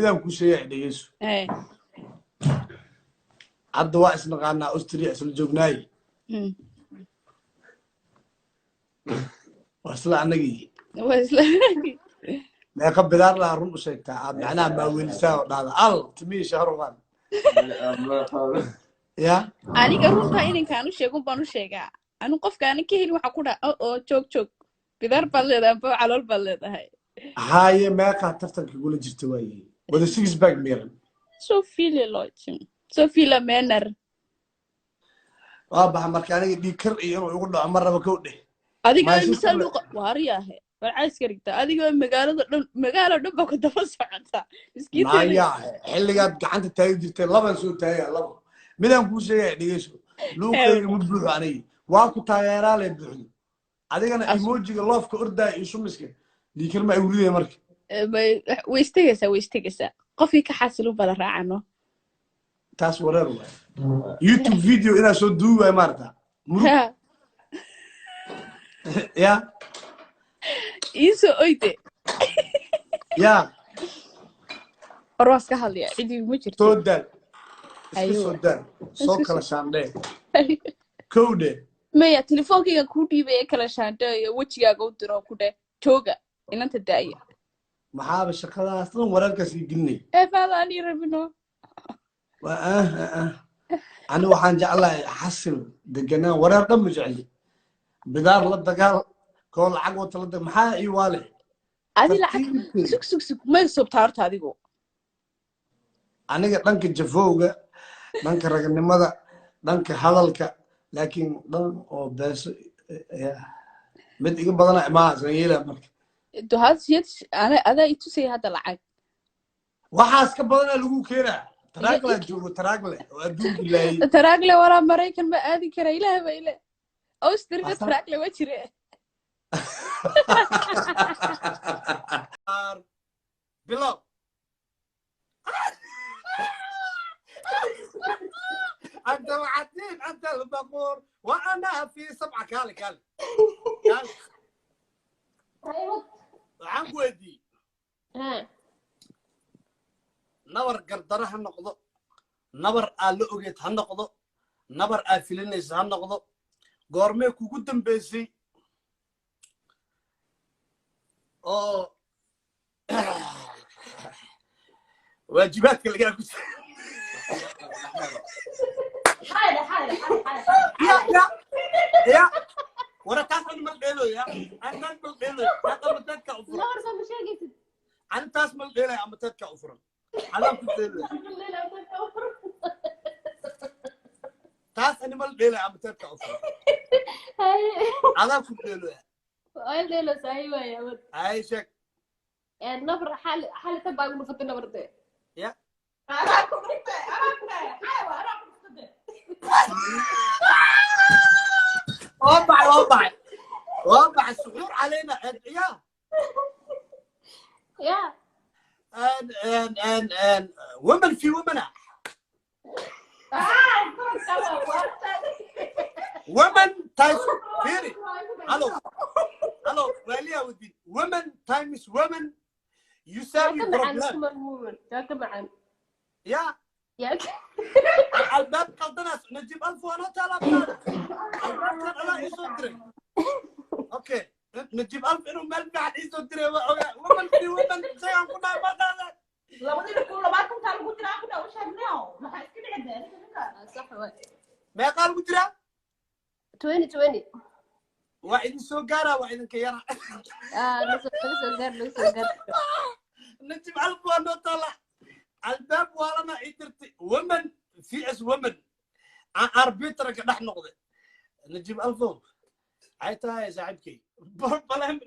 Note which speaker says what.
Speaker 1: midaan ku sheegay dhegeyso hadda waa isnaqaanaa Austria isla joognaay wasla anagii meeqa bidaar la run u sheegtaa aad macnaha ma welisaa oo dhada al timii shahruqan ya
Speaker 2: aniga runta inaan u sheego baan u sheegaa anu qofkaan ka helin waxa ku dhaca oo joog bidaar baad leedahay ba calool baad leedahay
Speaker 1: haye meeqa tartanka gula jirta waayay wada six bag miran
Speaker 2: so viele Leute so viele Männer
Speaker 1: waa baxa marka aniga dhikar iyo inuu ugu dhaco maraba ka dheh
Speaker 2: adiga misal waariyahay warcays karigta adiga magaalo dhan ba ku daba socota
Speaker 1: miskiinta maya xilligaad gacanta taagi jirtay laban soo taagay labo midaan ku sheegay dhigeyso luuqayga ma buuxo aniga waa ku taageeraa leh buuxdo adigana emojiga loofka ordaa iyo shumiska dhikar ma awriday marka
Speaker 2: way istigaysaa qofkii ka xasilo bala raacano
Speaker 1: taas wareer waa YouTube video ina soo duubay marta ya
Speaker 2: iso oyde
Speaker 1: ya
Speaker 2: orwas ka hadliya cidii ma jirto
Speaker 1: toodal soodal soo kala shaandhe kowde
Speaker 2: maya telefoonkiga ku dhiibay kala shaandhe iyo wajigaaga u diro ku dheh jooga inanta daaya
Speaker 1: maxaa shaqadaas dhan wararkaas gelinay
Speaker 2: faadani rabino
Speaker 1: أنا وحن جعله حسن دقنا ورا دم جعلي بدار لا دقال كل عقوة لا دق محا يوالي
Speaker 2: هذه العق سك ما سبتارت هذه جو
Speaker 1: أنا قلت لك جفوجة لك رجل ماذا لك حلالك لكن دم أو بس يا بدي يقول بدنا ما زيلا مرك
Speaker 2: تو هذا شيء أنا يتوسي هذا العق
Speaker 1: وحاس كبدنا لقو كيرا تراجله جوجو تراجله وأدوم بالله
Speaker 2: تراجله ورا مريكان ما هذه كرا إله بإله أو استرجع تراجله وشري
Speaker 1: بلو أنت وعدين أنت المغمور وأنا في سبعة كالي عن ودي نبر قردره هالنقطة نبر آلوجت هالنقطة نبر آفلينيس هالنقطة قرمي كوكودم بيسي واجباتك اللي قاعد يا ورا تاسع الملقيلو يا أنا الملقيلو يا قبل تتكع أفرا لا ورا مش هيك أنا تاسع الملقيلو يا عم تتكع أفرا أنا ملقيلو تاسع الملقيلو يا عم تتكع أفرا أنا ملقيلو يا
Speaker 3: أي ليلة سايبة يا ود
Speaker 1: عايشك
Speaker 3: النبر حال تبع المفضل النبر ده
Speaker 1: يا
Speaker 3: أراكم
Speaker 1: وضع السحور علينا
Speaker 3: يا
Speaker 1: ان ومن في ومنع ومن تايمز فيري الو واليا ودي ومن تايمز ومن يساوي بروبلم يا الباب قلدنا نجيب 1000 وانا تالا الباب كان لا يصدري اوكي نجيب 1000 انه مال بعد يصدري ومن في ومن زي ما كنا ما قال
Speaker 3: لو بدي نقول له ما كنت على قلت له كده وش هنعو ما حكيت عندنا صح
Speaker 1: ما قال قلت له
Speaker 3: 2020
Speaker 1: واحد سوغارا واحد كيرا
Speaker 3: نسوغار
Speaker 1: نجيب 1000 وانا طلع الباب ورنا عيترتي ومن في اس ومن اربيترك دح نقضي نجيب 1000 عيتها يا صاحبكي بلا من